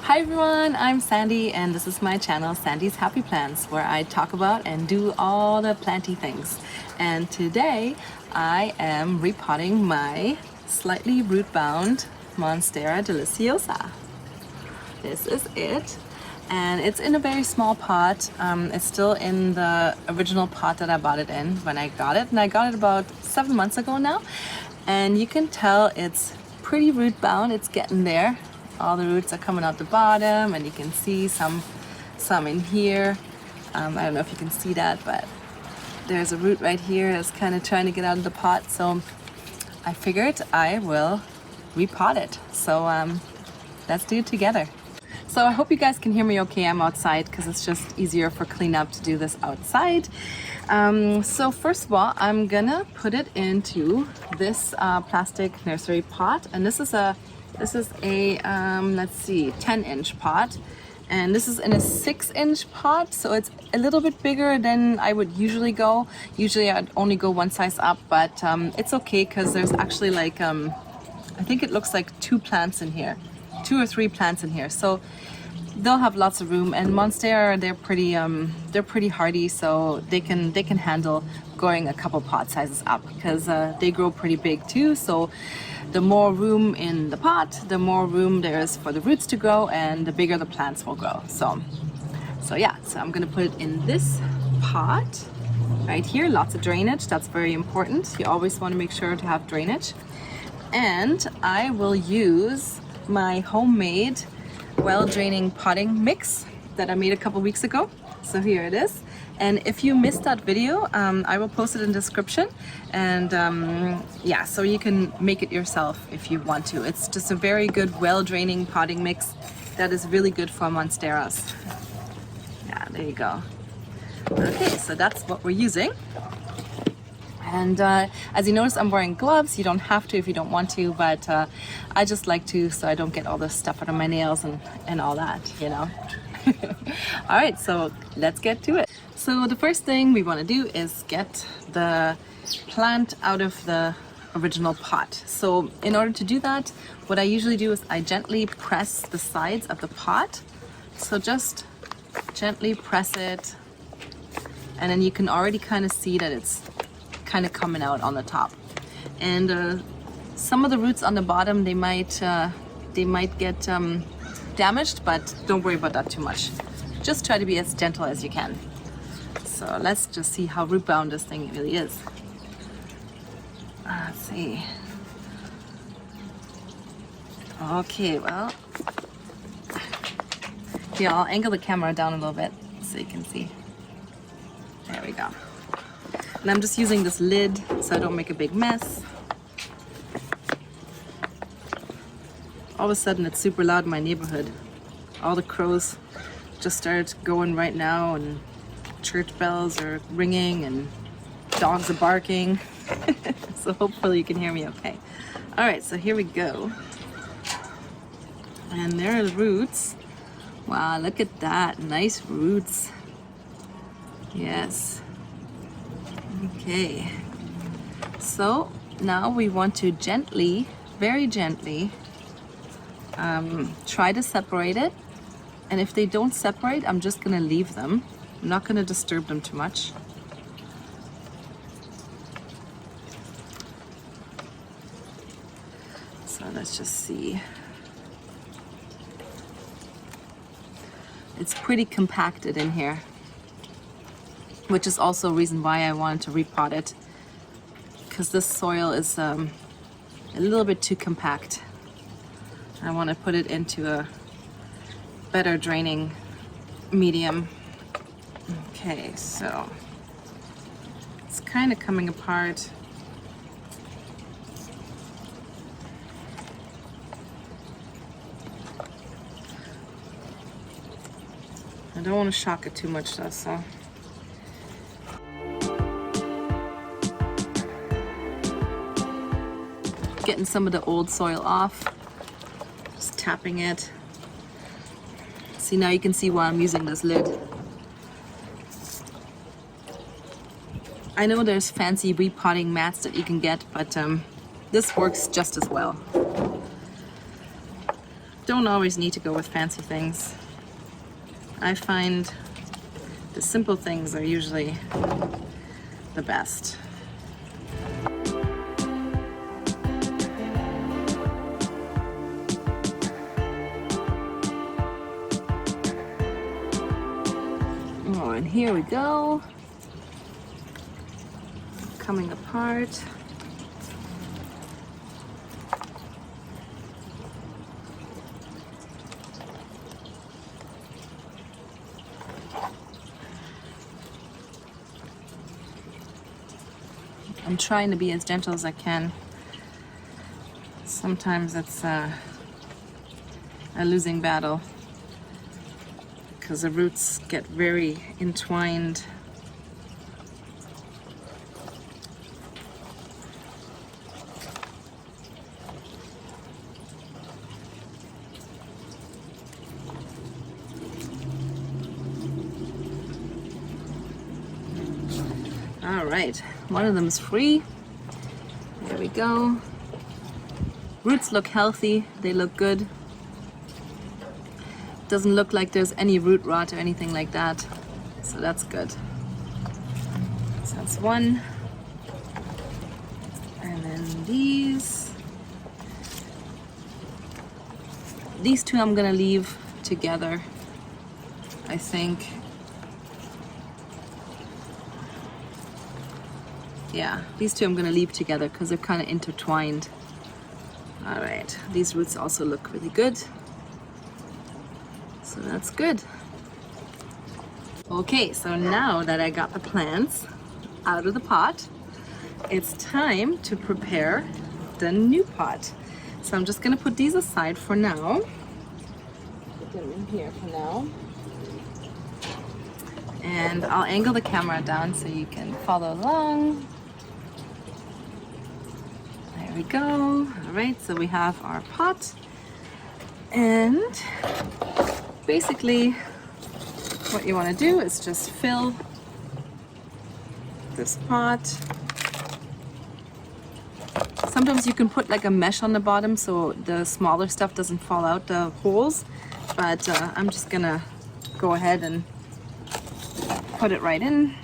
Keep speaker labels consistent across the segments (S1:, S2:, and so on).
S1: Hi everyone, I'm Sandy and this is my channel Sandy's Happy Plants, where I talk about and do all the planty things. And today I am repotting my slightly root-bound Monstera Deliciosa. This is it, and it's in a very small pot. It's still in the original pot that I bought it in when I got it, and I got it about 7 months ago now. And you can tell it's pretty root-bound. It's getting there. All the roots are coming out the bottom, and you can see some in here. I don't know if you can see that, but there's a root right here that's kind of trying to get out of the pot. So I figured I will repot it. So let's do it together. So I hope you guys can hear me okay. I'm outside because it's just easier for cleanup to do this outside. So first of all, I'm gonna put it into this plastic nursery pot, and this is a let's see, 10-inch pot, and this is in a 6-inch pot, so it's a little bit bigger than I would usually go. Usually I'd only go one size up, but it's okay because there's actually like I think it looks like 2 plants in here, 2 or 3 plants in here, so they'll have lots of room. And Monstera, they're pretty hardy, so they can handle going a couple pot sizes up because they grow pretty big too. So the more room in the pot, the more room there is for the roots to grow, and the bigger the plants will grow. So yeah, so I'm gonna put it in this pot right here. Lots of drainage, that's very important. You always want to make sure to have drainage. And I will use my homemade well draining potting mix that I made a couple weeks ago. So here it is. And if you missed that video, I will post it in the description. And yeah, so you can make it yourself if you want to. It's just a very good well draining potting mix that is really good for Monsteras. Yeah, there you go. Okay, so that's what we're using. And as you notice, I'm wearing gloves. You don't have to if you don't want to, but I just like to, so I don't get all this stuff out of my nails and all that, you know. All right, so let's get to it. So the first thing we want to do is get the plant out of the original pot. So in order to do that, what I usually do is I gently press the sides of the pot. So just gently press it, and then you can already kind of see that it's kind of coming out on the top. And some of the roots on the bottom, they might get damaged, but don't worry about that too much. Just try to be as gentle as you can. So let's just see how root bound this thing really is. Let's see. Okay, well, here, I'll angle the camera down a little bit so you can see. There we go. And I'm just using this lid so I don't make a big mess. All of a sudden it's super loud in my neighborhood. All the crows just started going right now, and church bells are ringing and dogs are barking. So hopefully you can hear me okay. All right, so here we go. And there are the roots. Wow, look at that, nice roots. Yes. Okay, so now we want to gently, very gently, try to separate it. And if they don't separate, I'm just gonna leave them. I'm not gonna disturb them too much. So let's just see. It's pretty compacted in here, which is also a reason why I wanted to repot it, because this soil is a little bit too compact. I want to put it into a better draining medium. Okay, so it's kind of coming apart. I don't want to shock it too much though, so. Getting some of the old soil off, just tapping it. See, now you can see why I'm using this lid. I know there's fancy repotting mats that you can get, but this works just as well. don't always need to go with fancy things. I find the simple things are usually the best. Oh, and here we go. Coming apart. I'm trying to be as gentle as I can. Sometimes it's a losing battle because the roots get very entwined. All right, one of them is free. There we go. Roots look healthy, they look good. Doesn't look like there's any root rot or anything like that, so that's good. So that's one. And then these two I'm gonna leave together, I think. Yeah, these two I'm gonna leave together because they're kind of intertwined. All right, these roots also look really good. So that's good. Okay, so now that I got the plants out of the pot, it's time to prepare the new pot. So I'm just gonna put these aside for now. Put them in here for now. And I'll angle the camera down so you can follow along. There we go. All right, so we have our pot. And basically what you want to do is just fill this pot. Sometimes you can put like a mesh on the bottom so the smaller stuff doesn't fall out the holes, but I'm just gonna go ahead and put it right in.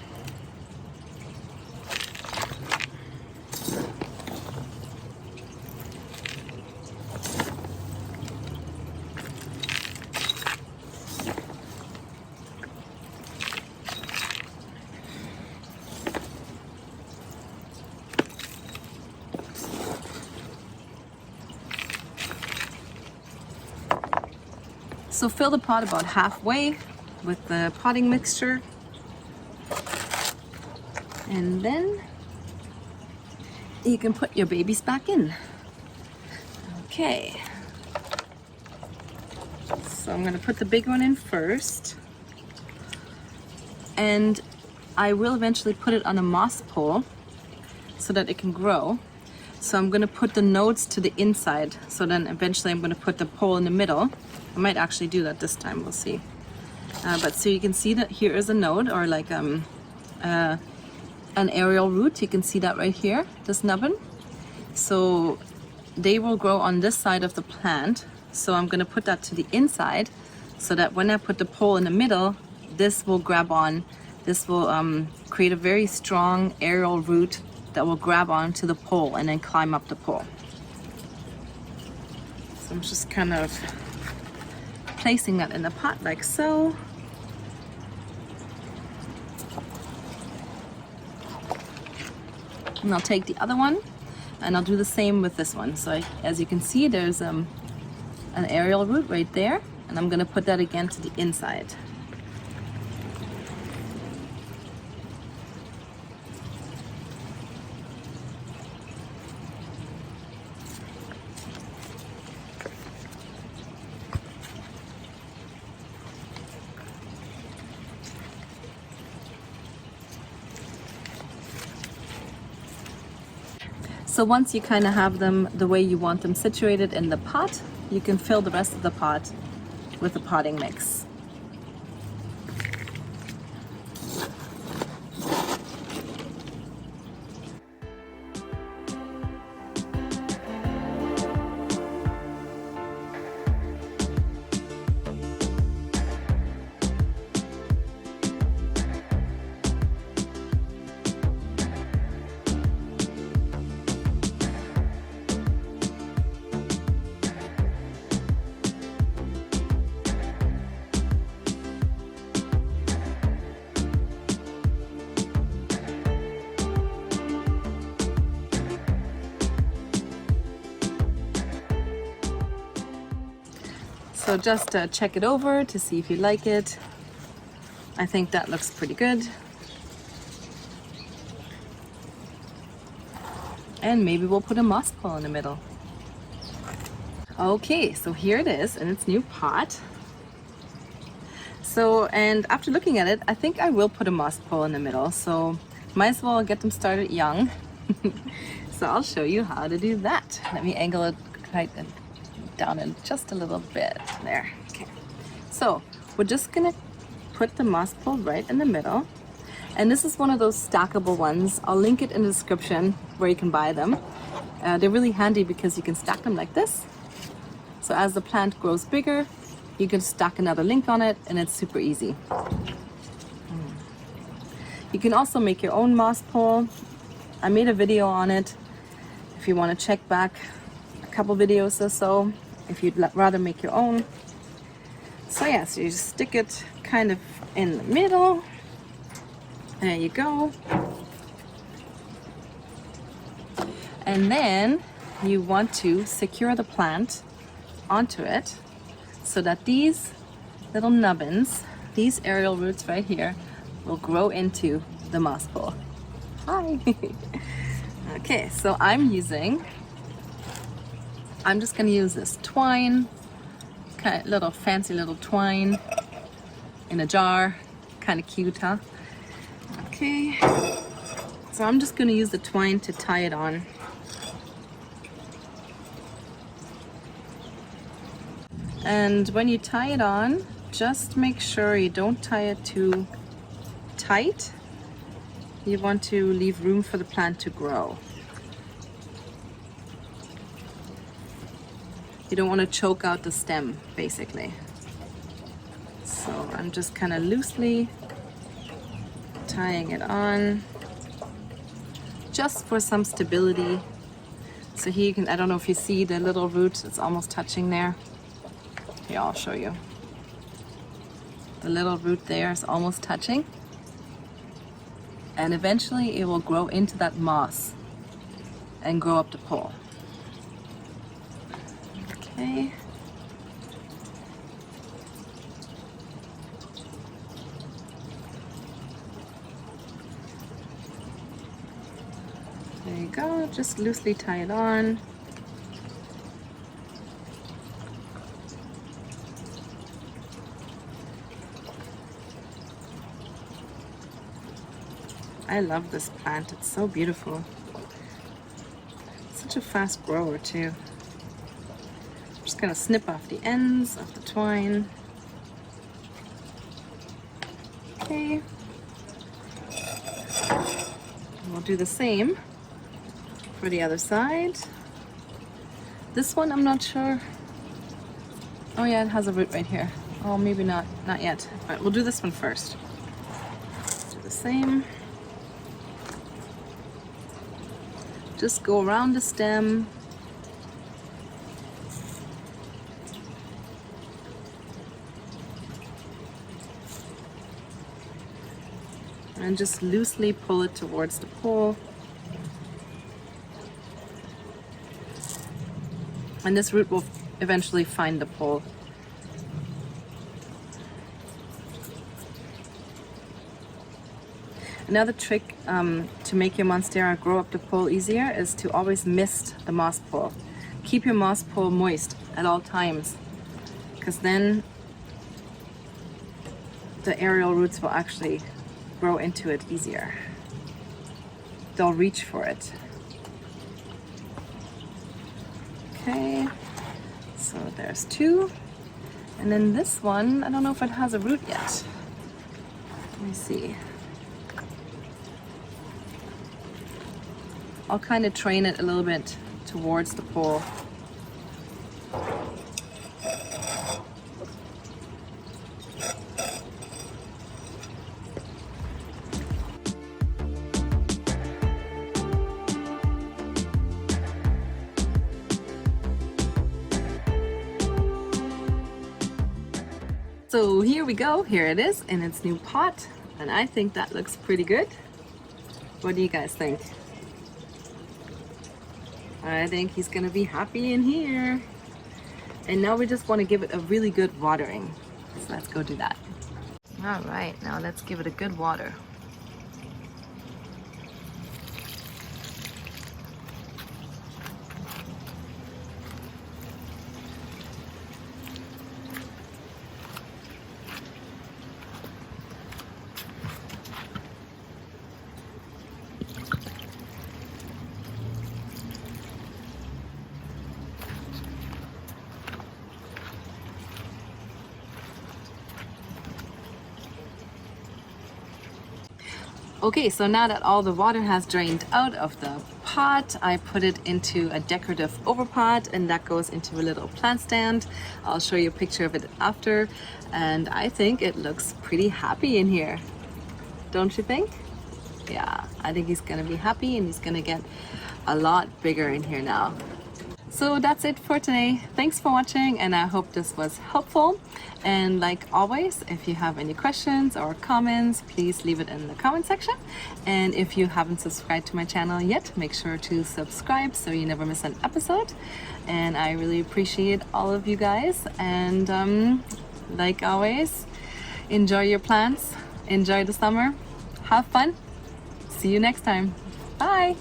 S1: So fill the pot about halfway with the potting mixture. And then you can put your babies back in. Okay. So I'm gonna put the big one in first. And I will eventually put it on a moss pole so that it can grow. So I'm gonna put the nodes to the inside. So then eventually I'm gonna put the pole in the middle. I might actually do that this time, we'll see. But so you can see that here is a node, or like an aerial root. You can see that right here, this nubbin. So they will grow on this side of the plant. So I'm gonna put that to the inside so that when I put the pole in the middle, this will grab on. This will create a very strong aerial root that will grab onto the pole and then climb up the pole. So I'm just kind of placing that in the pot like so. And I'll take the other one and I'll do the same with this one. So as you can see, there's an aerial root right there, and I'm gonna put that again to the inside. So once you kind of have them the way you want them situated in the pot, you can fill the rest of the pot with the potting mix. So just check it over to see if you like it. I think that looks pretty good. And maybe we'll put a moss pole in the middle. Okay, so here it is in its new pot. So, and after looking at it, I think I will put a moss pole in the middle. So might as well get them started young. So I'll show you how to do that. Let me angle it down in just a little bit there. Okay, so we're just gonna put the moss pole right in the middle. And this is one of those stackable ones. I'll link it in the description where you can buy them. They're really handy because you can stack them like this. So as the plant grows bigger, you can stack another link on it and it's super easy. You can also make your own moss pole. I made a video on it if you want to check back a couple videos or so, if you'd rather make your own. So yeah, so you just stick it kind of in the middle. There you go. And then you want to secure the plant onto it so that these little nubbins, these aerial roots right here, will grow into the moss pole. Hi! Okay, so I'm just gonna use this twine, kind of little fancy little twine in a jar, kind of cute, huh? Okay, so I'm just gonna use the twine to tie it on. And when you tie it on, just make sure you don't tie it too tight. You want to leave room for the plant to grow. You don't want to choke out the stem, basically. So I'm just kind of loosely tying it on, just for some stability. So here you can, I don't know if you see the little root, it's almost touching there. Here, I'll show you. The little root there is almost touching. And eventually it will grow into that moss and grow up the pole. Okay. There you go, just loosely tie it on. I love this plant, it's so beautiful. Such a fast grower too. I'm just gonna snip off the ends of the twine. Okay. We'll do the same for the other side. This one I'm not sure. Oh yeah, it has a root right here. Oh, maybe not yet. But we'll do this one first. Do the same. Just go around the stem. And just loosely pull it towards the pole. And this root will eventually find the pole. Another trick to make your Monstera grow up the pole easier is to always mist the moss pole. Keep your moss pole moist at all times, because then the aerial roots will actually grow into it easier. They'll reach for it. Okay, so there's two. And then this one, I don't know if it has a root yet. Let me see. I'll kind of train it a little bit towards the pole. So here we go, here it is in its new pot, and I think that looks pretty good. What do you guys think? I think he's gonna be happy in here. And now we just want to give it a really good watering. So let's go do that. All right, now let's give it a good water. Okay, so now that all the water has drained out of the pot, I put it into a decorative overpot, and that goes into a little plant stand. I'll show you a picture of it after, and I think it looks pretty happy in here. Don't you think? Yeah, I think he's gonna be happy and he's gonna get a lot bigger in here now. So that's it for today. Thanks for watching, and I hope this was helpful. And like always, if you have any questions or comments, please leave it in the comment section. And if you haven't subscribed to my channel yet, make sure to subscribe so you never miss an episode. And I really appreciate all of you guys. And like always, enjoy your plants, enjoy the summer, have fun. See you next time. Bye.